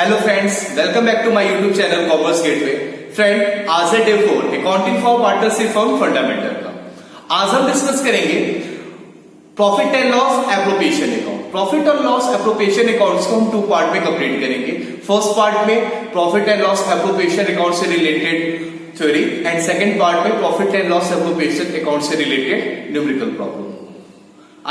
Hello friends, welcome back to my YouTube channel commerce gateway. Friend, आज है day 4 accounting for partnership firm fundamental का। आज हम discuss करेंगे profit and loss appropriation account. Profit और loss appropriation accounts को हम 2 पार्ट में कंप्लीट करेंगे। फर्स्ट पार्ट में profit and loss appropriation account से related theory and second part में profit and loss appropriation account से related numerical problem.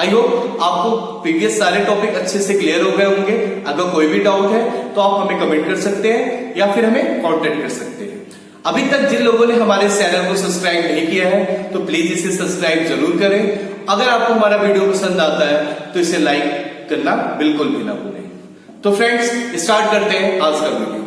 I hope आपको प्रीवियस सारे टॉपिक अच्छे से क्लियर हो गए होंगे। अगर कोई भी डाउट है तो आप हमें कमेंट कर सकते हैं या फिर हमें कांटेक्ट कर सकते हैं। अभी तक जिन लोगों ने हमारे चैनल को सब्सक्राइब नहीं किया है तो प्लीज इसे सब्सक्राइब जरूर करें। अगर आपको हमारा वीडियो पसंद आता है तो इसे लाइक करना बिल्कुल भी ना भूलें। तो फ्रेंड्स, स्टार्ट करते हैं आज का वीडियो।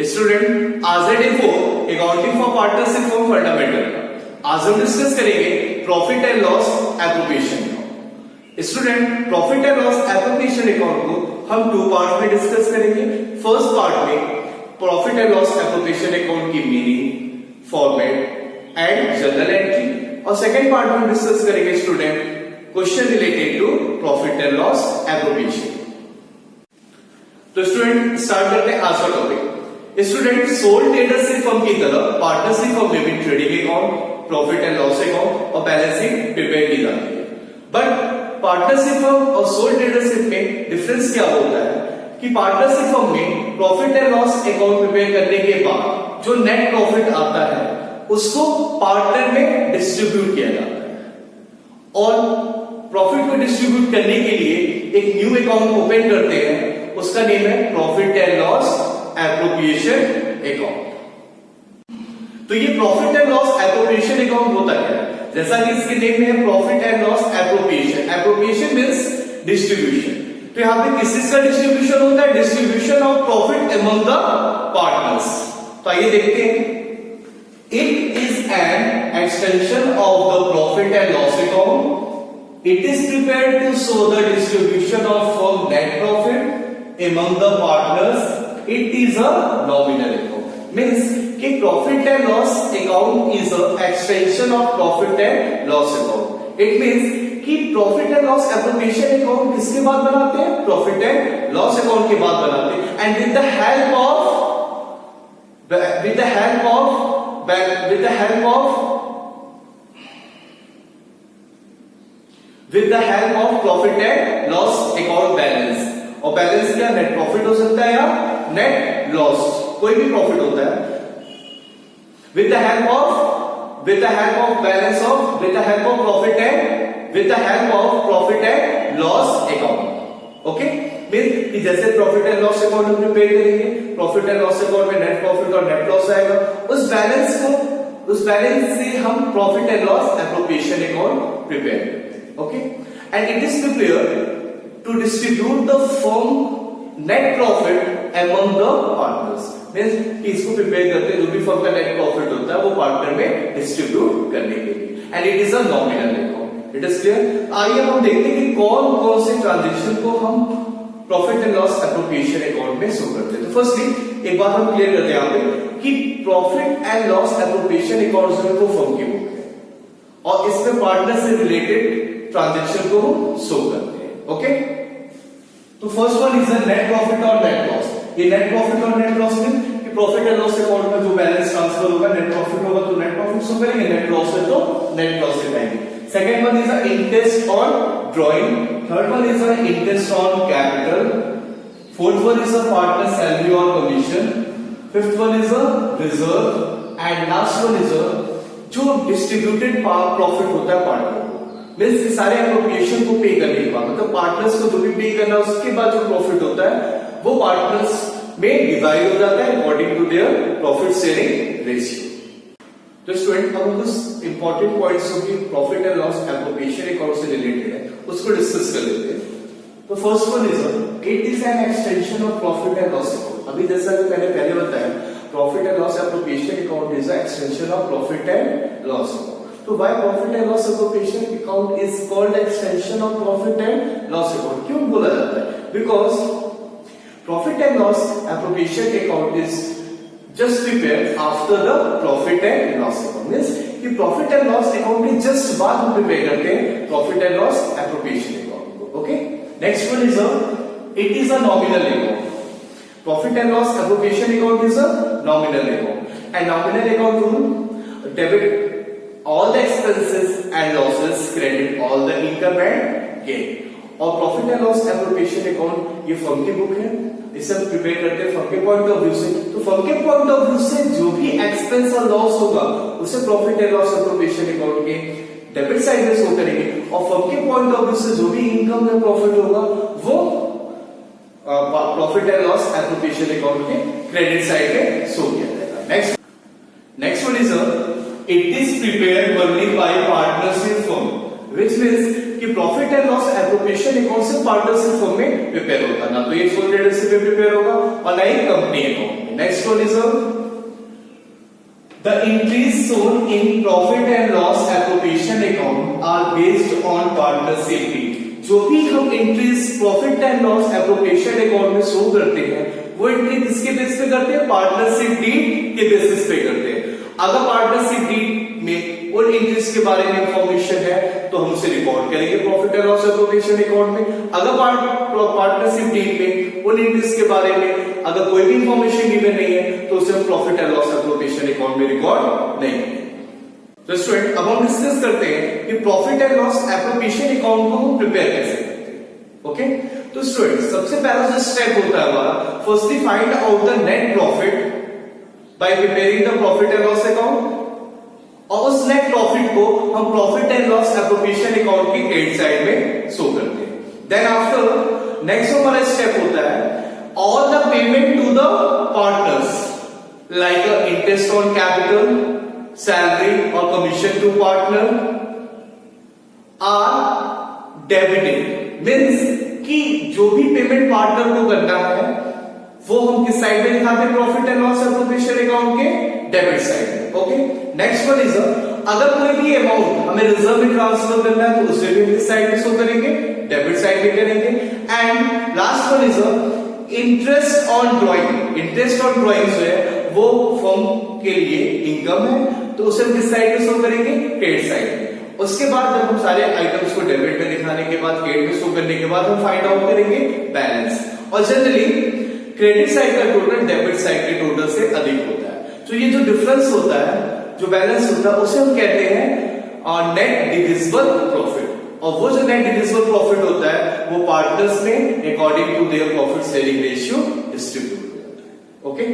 स्टूडेंट, आज है day 4 accounting for partnership firm fundamental का। आज हम डिस्कस करेंगे profit and loss appropriation account. Student, profit and loss appropriation account को हम 2 पार्ट में डिस्कस करेंगे। फर्स्ट पार्ट में profit and loss appropriation account की meaning, format and general entry, और सेकंड पार्ट में डिस्कस करेंगे student question related to profit and loss appropriation. तो स्टूडेंट, स्टार्ट करते हैं आज का topic. Student, soul tradership firm की तरह पार्टनरशिप फर्म में भी trading account, profit and loss account और बैलेंस शीट प्रिपेयर की जाती है। बट पार्टनरशिप फर्म और सोल ट्रेडरशिप में डिफरेंस क्या होता है कि पार्टनरशिप फर्म में profit and loss account prepare करने के बाद जो नेट प्रॉफिट आता है उसको पार्टनर में डिस्ट्रीब्यूट किया जाता है, और प्रॉफिट को डिस्ट्रीब्यूट करने के लिए एक न्यू अकाउंट ओपन करते हैं। उसका नेम है profit and loss appropriation account. तो ये profit and loss appropriation account होता क्या है? जैसा कि इसके नेम में है profit and loss appropriation. Appropriation means distribution. तो यहां पे किस चीज का डिस्ट्रीब्यूशन होता है? Distribution of profit among the partners. तो आइए देखते हैं। It is an extension of the profit and loss account. It is prepared to show the distribution of firm net profit among the partners. It is a nominal account. Means कि profit and loss account is a extension of profit and loss account. It means कि profit and loss appropriation account किसके बाद बनाते हैं? Profit and loss account के बाद बनाते हैं। And with the help of profit and loss account balance। और बैलेंस क्या? नेट प्रॉफिट हो सकता है या नेट लॉस, कोई भी प्रॉफिट होता है। With the help of profit and loss account. Okay, means कि जैसे प्रॉफिट एंड लॉस अकाउंट हम प्रिपेयर करेंगे, प्रॉफिट एंड लॉस अकाउंट में नेट प्रॉफिट और नेट लॉस आएगा। उस बैलेंस से हम profit and loss appropriation account prepare करते हैं। Okay, and it is prepared to distribute the firm net profit among the partners। Means कि इसको प्रिपेयर करते हैं, जो भी फर्म का नेट प्रॉफिट होता है वो पार्टनर में डिस्ट्रीब्यूट करने के लिए। And it is a nominal account. It is clear. आइए हम देखते हैं कि कौन कौन से ट्रांजेक्शन को हम profit and loss appropriation account में शो करते हैं। तो फर्स्टली एक बात हम क्लियर करते हैं यहाँ पे कि profit and loss appropriation account जो है वो फर्म की बुक है, और इसमें पार्टनर से रिलेटेड ट्रांजेक्शन को शो करते हैं। ओके, तो first one is net profit और नेट लॉस। ये नेट प्रॉफिट और नेट लॉस में कि प्रॉफिट एंड लॉस अकाउंट में जो बैलेंस ट्रांसफर होगा, नेट प्रॉफिट होगा तो नेट प्रॉफिट शो करेंगे, नेट लॉस है तो नेट लॉस दिखाएंगे। Second one is interest on drawing. Third one is interest on capital. Fourth one is partner salary और commission. Fifth one is reserve, and last one is जो distributed profit होता है partner को। Means सारे appropriation को पे करने के बाद, मतलब पार्टनर्स को जो भी पे करना है उसके बाद जो प्रॉफिट होता है वो पार्टनर्स में डिवाइड हो जाता है according to their profit sharing ratio. तो स्टूडेंट, अब कुछ इंपॉर्टेंट पॉइंट्स जो कि profit and loss appropriation account से रिलेटेड है उसको डिस्कस कर लेते हैं। तो first one is it is an extension of profit and loss account. अभी जैसा कि मैंने पहले बताया, profit and loss appropriation account is extension of profit and loss account. तो why profit and loss appropriation account is called extension of profit and loss account? क्यों बोला जाता है? Because profit and loss appropriation account is just prepared after the profit and loss account. Means कि profit and loss account के just बाद हम prepare करते हैं profit and loss appropriation account को। Okay, next one is it is a nominal account. Profit and loss appropriation account is a nominal account and nominal account rule debit all the expenses and losses, credit all the income and gain। और profit and loss appropriation account ये firm की book है, इसे हम prepare करते हैं firm के point of view से। तो फर्म के पॉइंट ऑफ व्यू से जो भी एक्सपेंस और लॉस होगा उसे profit and loss appropriation account के डेबिट साइड में शो करेंगे, और फर्म के पॉइंट ऑफ व्यू से जो भी इनकम या प्रॉफिट होगा वो profit and loss appropriation account के क्रेडिट साइड में शो किया जाएगा। Next one is it is prepared only by partnership firm, which means कि profit and loss appropriation account से पार्टनरशिप फर्म में प्रिपेयर होगा, ना तो ये सोल ट्रेडरशिप में प्रिपेयर होगा और ना ही कंपनी अकाउंट में। Next one is the entries shown in profit and loss appropriation account are based on partnership deed। जो भी हम entries profit and loss appropriation account में शो करते हैं वो एंट्री किसके बेस पे करते हैं? पार्टनरशिप डीड के बेसिस पे करते हैं। अगर पार्टनरशिप डीड में उन एंट्रीज के बारे में इंफॉर्मेशन है तो हम उसे रिकॉर्ड करेंगे profit and loss appropriation account में। अगर पार्टनरशिप डीड में उन एंट्रीज के बारे में अगर कोई भी इंफॉर्मेशन गिवन नहीं है तो उसे हम profit and loss appropriation account में रिकॉर्ड नहीं करेंगे। तो स्टूडेंट अब हम डिस्कस करते हैं कि profit and loss appropriation account को हम प्रिपेयर कैसे करते हैं। ओके, तो स्टूडेंट सबसे पहला जो स्टेप होता है हमारा, firstly find out the net profit by preparing the profit and loss account, और उस नेट प्रॉफिट को हम profit and loss appropriation account की क्रेडिट साइड में शो करते हैं। देन आफ्टर नेक्स्ट हमारा स्टेप होता है all the payment to the partners like interest on capital, salary और commission to partner are debited. Means कि जो भी पेमेंट पार्टनर को करना है वो हम किस साइड में दिखाते हैं? Profit and loss appropriation account के डेबिट साइड में। ओके, नेक्स्ट वन इज अगर कोई भी अमाउंट हमें रिजर्व में ट्रांसफर करना है तो उसे भी किस साइड में शो करेंगे? डेबिट साइड में करेंगे। And last one is interest on drawing. Interest on drawing जो है वो फर्म के लिए इनकम है तो उसे किस साइड में शो करेंगे? क्रेडिट साइड में। उसके बाद जब हम सारे आइटम्स को डेबिट में दिखाने के बाद क्रेडिट में शो करने के बाद हम फाइंड आउट करेंगे बैलेंस, और जनरली क्रेडिट साइड का टोटल डेबिट साइड के टोटल से अधिक होता है। तो ये जो डिफरेंस होता है, जो बैलेंस होता है, उसे हम कहते हैं नेट डिविजिबल प्रॉफिट, और वो जो नेट डिविजिबल प्रॉफिट होता है वो पार्टनर्स में according to their profit sharing ratio distribute हो जाता है। ओके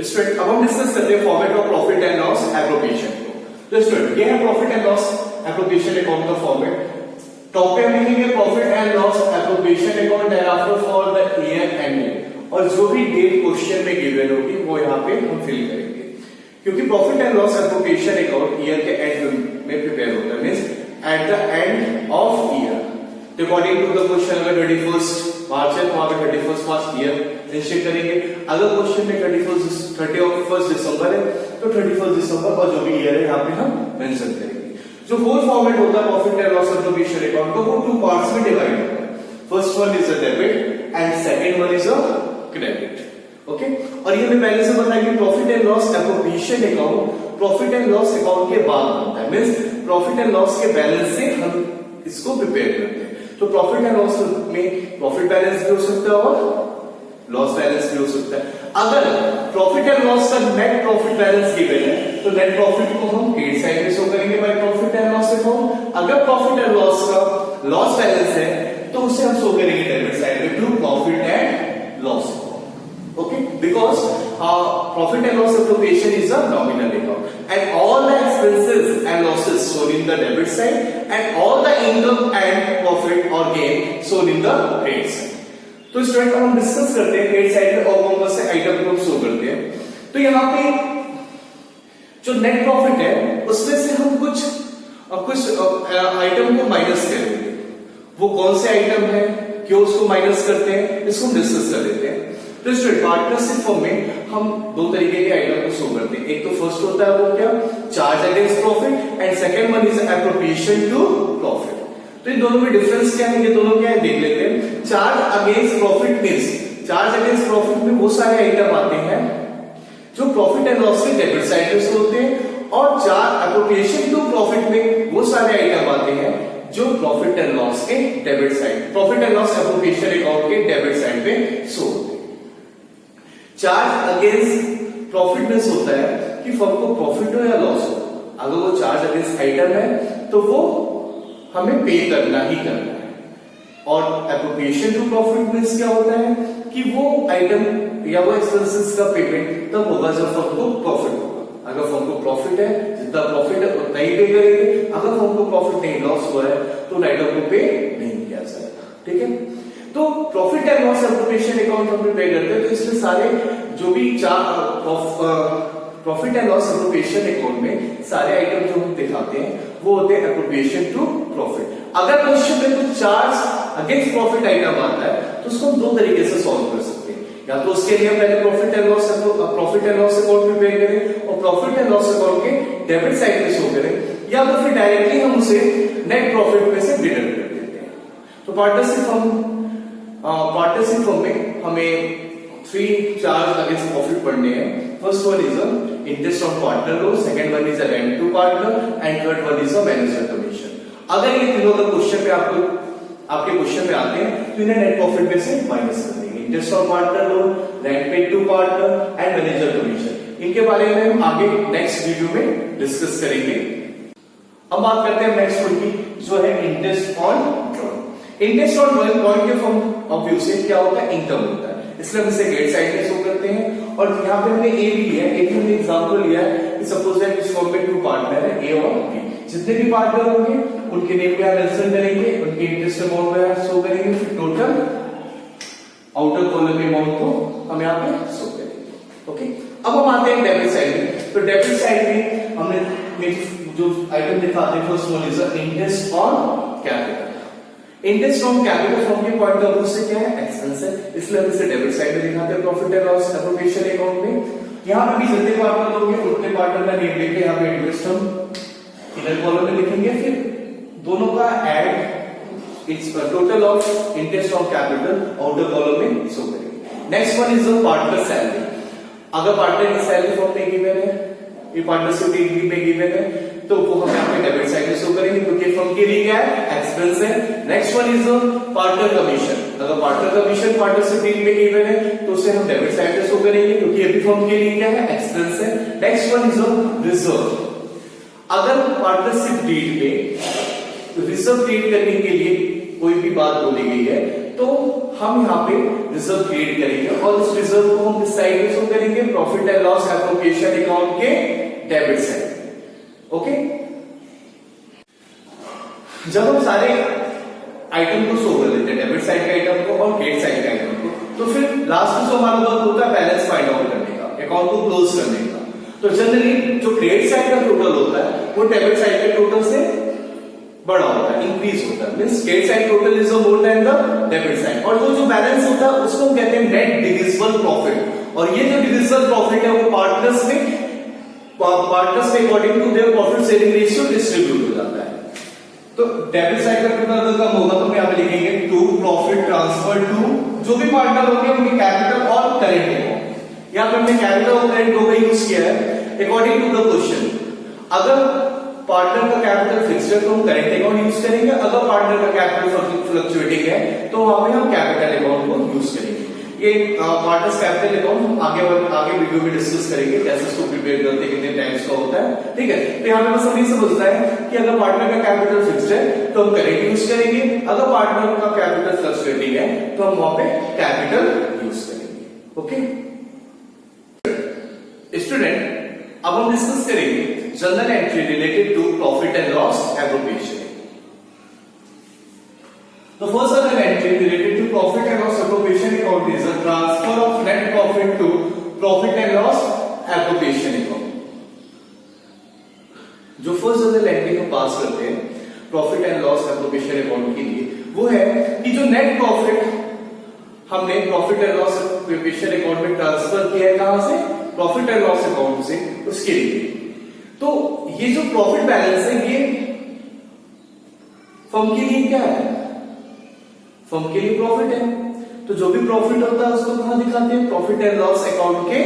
स्टूडेंट, अब हम डिस्कस करते हैं format of profit and loss appropriation को। तो स्टूडेंट ये है profit and loss appropriation account का फॉर्मेट। टॉप पे हम लिखेंगे profit and loss appropriation account thereafter for the year ending, और जो भी डेट क्वेश्चन में गिवन होगी वो यहाँ पे हम फिल करेंगे, क्योंकि profit and loss appropriation account year के एंड में प्रिपेयर होता है। Means at the end of year according to the question. अगर 31 मार्च है तो वहां पे 31 मार्च ईयर निश्चित करेंगे। अगर क्वेश्चन में 31 दिसंबर है तो 31 दिसंबर और जो भी ईयर है यहाँ पे हम मेंशन करेंगे। जो होल फॉर्मेट होता है profit and loss appropriation account को, वो 2 पार्ट्स में डिवाइड होता है। First one is a debit and second one is a credit. Okay, और ये मैं पहले से बताया कि profit and loss appropriation account profit and loss account के बाद बनता है। मींस प्रॉफिट एंड लॉस के बैलेंस से हम इसको प्रिपेयर करते हैं। तो प्रॉफिट एंड लॉस में प्रॉफिट बैलेंस भी हो सकता है और लॉस बैलेंस भी हो सकता है। अगर प्रॉफिट एंड लॉस का नेट प्रॉफिट बैलेंस गिवन है तो नेट प्रॉफिट को हम क्रेडिट साइड में शो करेंगे by profit and loss account. अगर प्रॉफिट एंड लॉस का लॉस बैलेंस है तो उसे हम शो करेंगे डेबिट साइड में through profit and loss account. Okay, because profit and loss appropriation is a nominal account, and all the expenses and losses shown in the debit side, and all the income and profit or gain shown in the credit side. तो student हम discuss करते हैं credit side में और कौन कौन से item को शो करते हैं। तो यहाँ पे जो नेट प्रॉफिट है उसमें से हम कुछ आइटम को माइनस करेंगे। वो कौन से आइटम है, क्यों उसको माइनस करते हैं, इसको हम डिस्कस कर लेते हैं। तो तो स्टूडेंट पार्टनरशिप फॉर्म में हम दो तरीके के आइटम को शो करते हैं। एक तो फर्स्ट होता है वो क्या, charge against profit, and second one is appropriation to profit. तो इन दोनों में डिफरेंस क्या है, ये दोनों क्या है देख लेते हैं। Charge against profit means, charge against profit में वो सारे आइटम आते हैं जो प्रॉफिट एंड लॉस के डेबिट साइड पे होते हैं, और चार्ज एप्रोप्रिएशन टू प्रॉफिट में वो सारे आइटम आते हैं जो प्रॉफिट एंड लॉस के debit side, profit and loss appropriation account के डेबिट साइड पे शो होते हैं। चार्ज अगेंस्ट प्रॉफिट में होता है कि फर्म को प्रॉफिट हो या लॉस हो, अगर वो चार्ज अगेंस्ट आइटम है तो वो हमें पे करना ही करना है। और एप्रोप्रिएशन टू प्रॉफिट मींस क्या होता है कि वो आइटम या वो एक्सपेंसेस का पेमेंट तब होगा जब फर्म को प्रॉफिट होगा। अगर फर्म को प्रॉफिट है, जितना प्रॉफिट है उतना ही पे करेंगे, अगर फर्म को प्रॉफिट नहीं, लॉस हुआ है तो आइटम को पे नहीं किया जाएगा। ठीक है, तो profit and loss appropriation account हम पे करते हैं, तो इसमें सारे जो भी profit and loss appropriation account में सारे आइटम जो हम दिखाते हैं वो होते हैं एप्रोप्रिएशन टू प्रॉफिट। अगर क्वेश्चन में कुछ चार्ज अगेंस्ट प्रॉफिट आइटम आता है तो उसको हम दो तरीके से सॉल्व कर सकते हैं, या तो उसके लिए पहले profit and loss account prepare करें और प्रॉफिट एंड लॉस अकाउंट के डेबिट साइड पे शो करें, या तो फिर डायरेक्टली हम उसे नेट प्रॉफिट में से डिडक्ट कर देते हैं। तो पार्टनरशिप फॉर्म में हमें 3 चार्ज अगेंस्ट प्रॉफिट पढ़ने हैं। First one is interest on partner loan, second one is rent to partner, and third one is manager commission. अगर ये तीनों अगर क्वेश्चन पे आपके क्वेश्चन में आते हैं तो इन्हें नेट प्रॉफिट में से माइनस कर देंगे। Interest on partner loan, rent paid to partner and manager commission, इनके बारे में हम आगे नेक्स्ट वीडियो में डिस्कस करेंगे। अब बात करते हैं नेक्स्ट वन की, जो है interest on drawing. Interest on drawing point के फॉर्म ऑफ व्यू से क्या होता है, इनकम होता है, इसलिए हम इसे गेट साइड में शो करते हैं। और यहाँ पे हमने ए भी लिया है, एक हमने एग्जांपल लिया है कि सपोज दैट इस फॉर्म में 2 पार्टनर है ए और बी, जितने भी पार्टनर होंगे उनके नेम को मेंशन करेंगे, उनके इंटरेस्ट अमाउंट को शो करेंगे, फिर टोटल आउटर कॉलम में अमाउंट को हम यहाँ पे शो करेंगे। ओके, अब हम आते हैं डेबिट साइड में। तो डेबिट साइड में हमने जो आइटम दिखाते हैं first one is interest on capital. Interest on capital from के पॉइंट ऑफ व्यू से क्या है, एक्सपेंस है, इसलिए हम इसे डेबिट साइड में दिखाते हैं profit and loss appropriation account में। यहाँ पे भी जितने पार्टनर होंगे उतने पार्टनर का नेम लेके यहाँ पे इंटरेस्ट हम इनर कॉलम में लिखेंगे, फिर दोनों का add it's total of interest on capital outer column में शो करेंगे। Next one is partner salary. अगर पार्टनर की सैलरी फॉर्म में गिवन है, ये पार्टनरशिप डिग्री में गिवन है, तो वो हम यहाँ पे डेबिट साइड में शो करेंगे क्योंकि फर्म के लिए क्या है, एक्सपेंस है। Next one is partner commission. अगर पार्टनर कमीशन पार्टनरशिप डील में गिवन है तो उसे हम डेबिट साइड में शो करेंगे क्योंकि ये भी फर्म के लिए क्या है, एक्सपेंस है। Next one is reserve. अगर पार्टनरशिप डील में रिजर्व क्रिएट करने के लिए कोई भी बात बोली गई है तो हम यहाँ पे रिजर्व क्रिएट करेंगे और इस रिजर्व को हम किस साइड में शो करेंगे, profit and loss appropriation account के डेबिट साइड। ओके, जब हम सारे आइटम को शो कर देते हैं, डेबिट साइड के आइटम को और क्रेडिट साइड के आइटम को, तो फिर लास्ट में जो हमारा वर्क होता है बैलेंस फाइंड आउट करने का, अकाउंट को क्लोज करने का। तो जनरली जो क्रेडिट साइड का टोटल होता है वो डेबिट साइड के टोटल से बड़ा होता है, इंक्रीज होता है, means credit side total is more than the debit side. और जो बैलेंस होता है उसको हम कहते हैं नेट डिविजिबल प्रॉफिट। और ये जो डिविजिबल प्रॉफिट है वो पार्टनर्स के according to their profit sharing ratio distribute हो जाता है। तो डेबिट साइड का टोटल अगर कम होगा तो हम यहाँ पे लिखेंगे टू प्रॉफिट ट्रांसफर टू जो भी पार्टनर होंगे उनके कैपिटल और करेंट अकाउंट। यहाँ पे हमने कैपिटल और करेंट दो का यूज किया है अकॉर्डिंग टू द क्वेश्चन। अगर पार्टनर का कैपिटल फिक्स्ड है तो हम करेंट अकाउंट यूज करेंगे, अगर पार्टनर का कैपिटल फ्लक्चुएटिंग है तो वहां पे हम कैपिटल अकाउंट को यूज करेंगे। ये पार्टनर्स कैपिटल अकाउंट हम आगे वीडियो में डिस्कस करेंगे कैसे इसको प्रिपेयर करते हैं, कितने टाइम्स का होता है, ठीक है। तो यहाँ पे बस हमें समझना है कि अगर पार्टनर का कैपिटल फिक्स्ड है तो हम करेंट यूज करेंगे, अगर पार्टनर का कैपिटल फ्लक्चुएटिंग है तो हम वहां पे कैपिटल यूज करेंगे। ओके स्टूडेंट, अब हम डिस्कस करेंगे journal entry related to profit and loss appropriation. The first other entry related to profit and loss appropriation account is a transfer of net profit to profit and loss appropriation account. जो first other entry हम पास करते हैं profit and loss appropriation account के लिए वो है कि जो नेट प्रॉफिट हमने profit and loss occupation account में ट्रांसफर किया है, कहां से? प्रॉफिट एंड लॉस अकाउंट से, उसके लिए। तो ये जो प्रॉफिट बैलेंस है ये फर्म के लिए क्या है? फर्म के लिए प्रॉफिट है। तो जो भी प्रॉफिट होता है उसको कहां दिखाते हैं? प्रॉफिट एंड लॉस अकाउंट के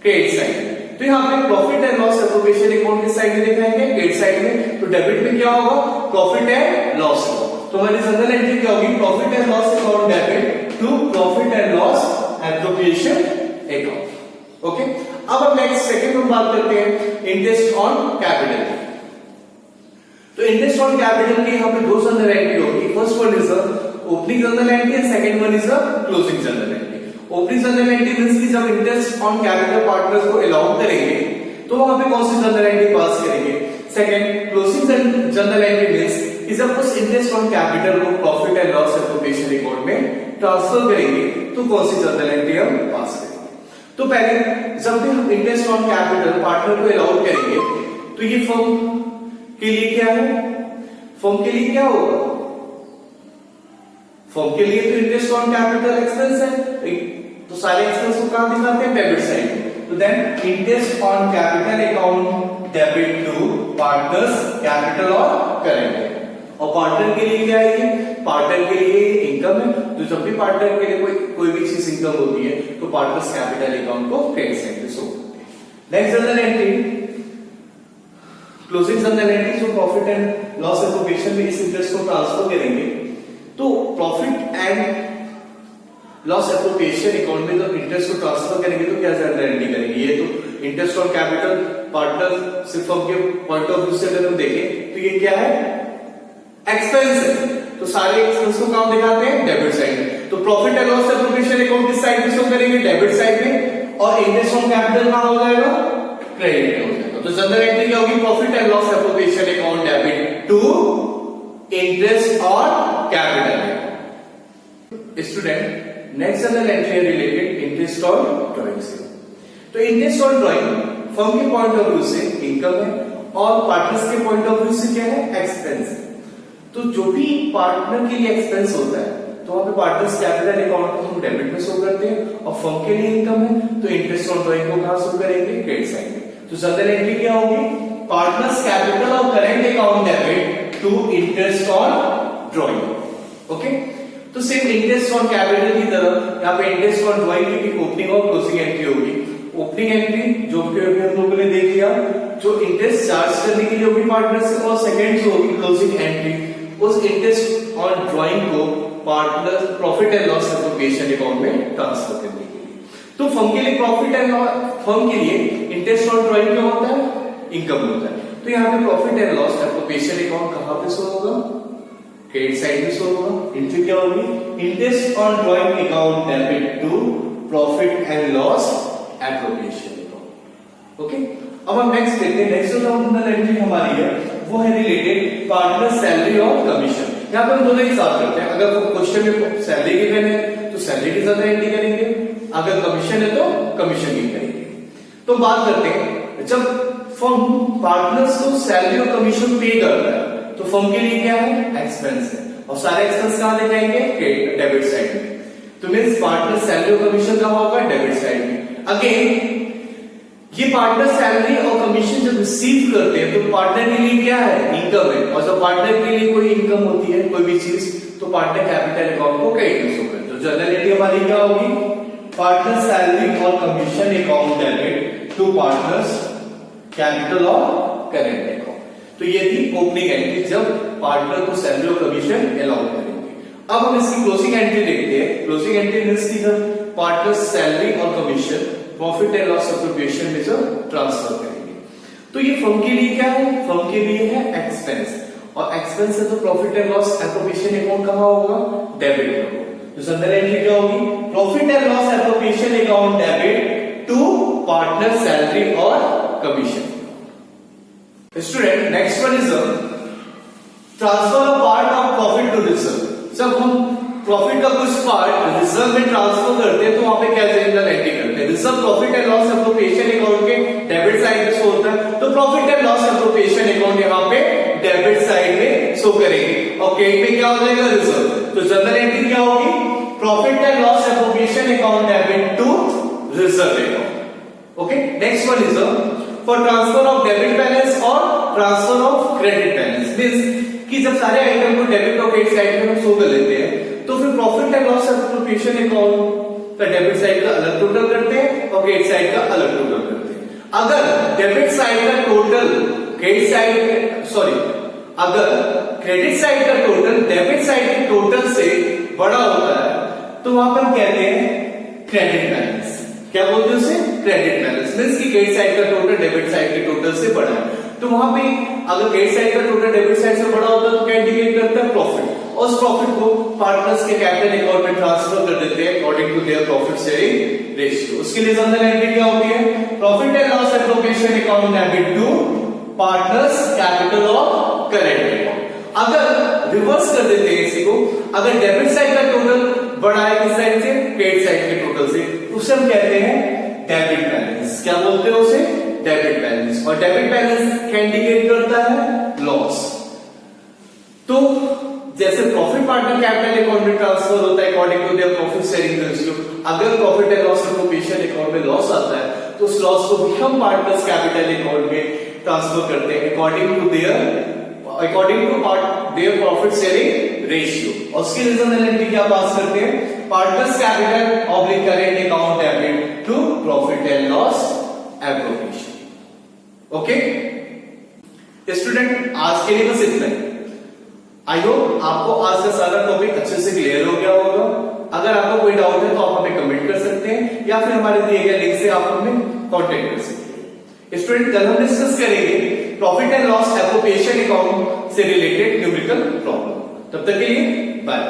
क्रेडिट साइड में। तो यहाँ पे profit and loss appropriation account के साइड में दिखाएंगे, क्रेडिट साइड में। तो डेबिट में क्या होगा? Profit and loss account. तो हमारी जनरल एंट्री क्या होगी? Profit and loss account debit to profit and loss appropriation account. Okay, अब हम नेक्स्ट सेकंड में बात करते हैं इंटरेस्ट ऑन कैपिटल। तो इंटरेस्ट ऑन कैपिटल की यहाँ पे दो जनरल एंट्री होगी। First one is opening journal entry and second one is closing journal entry. Opening journal entry means कि जब इंटरेस्ट ऑन कैपिटल पार्टनर्स को अलाउ करेंगे तो वहां पे कौन सी जनरल एंट्री पास करेंगे? Second closing journal entry means कि जब उस इंटरेस्ट ऑन कैपिटल को profit and loss appropriation account में ट्रांसफर करेंगे तो कौन सी जनरल एंट्री हम पास करेंगे? तो पहले जब भी हम इंटरेस्ट ऑन कैपिटल पार्टनर को अलाउ करेंगे तो ये फर्म के लिए क्या है? फर्म के लिए क्या होगा? फर्म के लिए तो इंटरेस्ट ऑन कैपिटल एक्सपेंस है, तो सारे एक्सपेंस को कहां दिखाते हैं? डेबिट साइड में। तो then interest on capital account debit to partners capital और करेंट। और पार्टनर के लिए क्या है? पार्टनर के लिए इनकम है। तो जब भी पार्टनर के लिए कोई भी चीज इनकम होती है तो पार्टनर्स कैपिटल अकाउंट को क्रेडिट साइड में शो करते हैं। Next journal entry closing journal entry, जो प्रॉफिट एंड लॉस एप्रोप्रिएशन में इस इंटरेस्ट को ट्रांसफर करेंगे तो profit and loss appropriation account में जब इंटरेस्ट को ट्रांसफर करेंगे तो क्या जनरल एंट्री करेंगे? ये तो इंटरेस्ट ऑन कैपिटल पार्टनर सिर्फ फर्म के पॉइंट ऑफ व्यू से अगर हम देखें तो ये क्या है? एक्सपेंस है। तो सारे एक्सपेंस को कहां दिखाते हैं? डेबिट साइड में। तो profit and loss appropriation account किस साइड में शो करेंगे? डेबिट साइड में। और इंटरेस्ट ऑन कैपिटल कहां हो जाएगा? क्रेडिट में हो जाएगा। तो जनरल एंट्री क्या होगी? Profit and loss appropriation account debit to interest on capital. Student next journal entry है रिलेटेड इंटरेस्ट ऑन ड्राइंग से। तो इंटरेस्ट ऑन ड्राइंग फर्म के पॉइंट ऑफ व्यू से इनकम है और पार्टनर्स के पॉइंट ऑफ व्यू से क्या है? एक्सपेंस है। तो जो भी पार्टनर के लिए एक्सपेंस होता है तो वहां पे पार्टनर्स कैपिटल अकाउंट को हम डेबिट में शो करते हैं और फर्म के लिए इनकम है तो इंटरेस्ट ऑन ड्राइंग को कहां शो करेंगे? क्रेडिट साइड में। तो जनरल एंट्री क्या होगी? पार्टनर्स कैपिटल और current account debit to interest on drawing. Okay, तो सिर्फ इंटरेस्ट ऑन कैपिटल की तरह यहाँ पे इंटरेस्ट ऑन ड्राइंग की ओपनिंग और क्लोजिंग एंट्री होगी। ओपनिंग एंट्री जो कि अभी हम लोगों ने देख लिया, जो इंटरेस्ट चार्ज करने के लिए होगी पार्टनर से, और सेकंड जो होगी क्लोजिंग एंट्री उस इंटरेस्ट ऑन ड्राइंग को partner profit and loss appropriation account में ट्रांसफर करने के लिए। तो फर्म के लिए प्रॉफिट एंड फर्म के लिए इंटरेस्ट ऑन ड्राइंग क्या होता है? इनकम होता है। तो यहाँ पे profit and loss appropriation account कहां पे शो होगा? क्रेडिट साइड में शो होगा। एंट्री क्या होगी? Interest on drawing account debit to profit and loss appropriation account. Okay, अब हम नेक्स्ट देखते हैं। नेक्स्ट जो जनरल एंट्री हमारी है वो है रिलेटेड पार्टनर सैलरी और कमीशन। यहाँ पे हम दोनों एक साथ करते हैं। अगर क्वेश्चन में सैलरी गिवन है तो सैलरी की जनरल एंट्री करेंगे, अगर कमीशन है तो कमीशन की करेंगे। तो बात करते हैं, जब फर्म पार्टनर्स को सैलरी और कमीशन पे करता है तो फर्म के लिए क्या है? एक्सपेंस है। और सारे एक्सपेंस कहां ले जाएंगे? डेबिट साइड में। तो मींस पार्टनर सैलरी और कमीशन कहां होगा? डेबिट साइड में। अगेन ये पार्टनर सैलरी और कमीशन जब रिसीव करते हैं तो पार्टनर के लिए क्या है? इनकम है। और जब पार्टनर के लिए कोई इनकम होती है कोई भी चीज तो पार्टनर कैपिटल अकाउंट को क्रेडिट में शो करते हैं। तो जनरल एंट्री हमारी क्या होगी? पार्टनर सैलरी और commission account debit to partners capital और करंट अकाउंट। तो ये थी ओपनिंग एंट्री जब पार्टनर को सैलरी और कमीशन अलाउ करेंगे। अब हम इसकी क्लोजिंग एंट्री देखते हैं। क्लोजिंग एंट्री मींस की जब पार्टनर सैलरी और commission profit and loss appropriation में जो ट्रांसफर करेंगे तो ये फर्म के लिए क्या है? फर्म के लिए है एक्सपेंस। और एक्सपेंस है तो profit and loss appropriation account कहां होगा? डेबिट में होगा। तो जनरल एंट्री क्या होगी? Profit and loss appropriation account debit to partner salary और commission. Student next one is transfer of part of profit to reserve. जब हम प्रॉफिट का कुछ पार्ट रिजर्व में ट्रांसफर करते हैं तो वहां पे क्या जनरल एंट्री करते हैं? Reserve profit and loss appropriation account के डेबिट साइड में शो होता है तो profit and loss appropriation account यहाँ पे डेबिट साइड में शो करेंगे और क्रेडिट में क्या हो जाएगा? रिजर्व। तो जनरल एंट्री क्या होगी? Profit and loss appropriation account debit to reserve account. Okay, next one is for transfer of debit balance और transfer of credit balance. Means कि जब सारे आइटम को डेबिट और क्रेडिट साइड में हम शो कर लेते हैं तो फिर profit and loss appropriation account का डेबिट साइड का अलग टोटल करते हैं और क्रेडिट साइड का अलग टोटल करते हैं। अगर डेबिट साइड का टोटल क्रेडिट साइड अगर क्रेडिट साइड का टोटल डेबिट साइड के टोटल से बड़ा होता है तो वहां पर कहते हैं क्रेडिट बैलेंस। क्या बोलते हैं उसे? Credit balance. मींस कि क्रेडिट साइड का टोटल डेबिट साइड के टोटल से बड़ा है तो वहां पे अगर क्रेडिट साइड का टोटल डेबिट साइड से बड़ा होता है तो क्या इंडिकेट करता है? प्रॉफिट। और उस प्रॉफिट को पार्टनर्स के कैपिटल अकाउंट में ट्रांसफर कर देते हैं according to their profit sharing ratio. उसके लिए जनरल एंट्री क्या होती है? Profit and loss appropriation account debit to partners capital of current account. अगर रिवर्स कर देते हैं इसी को, अगर डेबिट साइड का टोटल बड़ा है किस साइड से? क्रेडिट साइड के टोटल से, उसे हम कहते हैं डेबिट बैलेंस। क्या बोलते हैं उसे? Debit balance. और डेबिट बैलेंस क्या इंडिकेट करता है? लॉस। तो जैसे प्रॉफिट पार्टनर कैपिटल अकाउंट में ट्रांसफर होता है according to their profit sharing ratio, अगर profit and loss appropriation account में लॉस आता है तो उस लॉस को भी हम पार्टनर्स कैपिटल अकाउंट में ट्रांसफर करते हैं according to their profit sharing ratio. और उसकी रीजनेबिलिटी क्या पास करते हैं? Partners capital oblique current account debit to profit and loss appropriation. Okay student, आज के लिए बस इतना ही। आई होप आपको आज का सारा टॉपिक अच्छे से क्लियर हो गया होगा। अगर आपको कोई डाउट है तो आप हमें कमेंट कर सकते हैं या फिर हमारे दिए गए लिंक से आप हमें कांटेक्ट कर सकते हैं। स्टूडेंट, कल हम डिस्कस करेंगे profit and loss appropriation account से रिलेटेड न्यूमेरिकल प्रॉब्लम। तब तक के लिए बाय।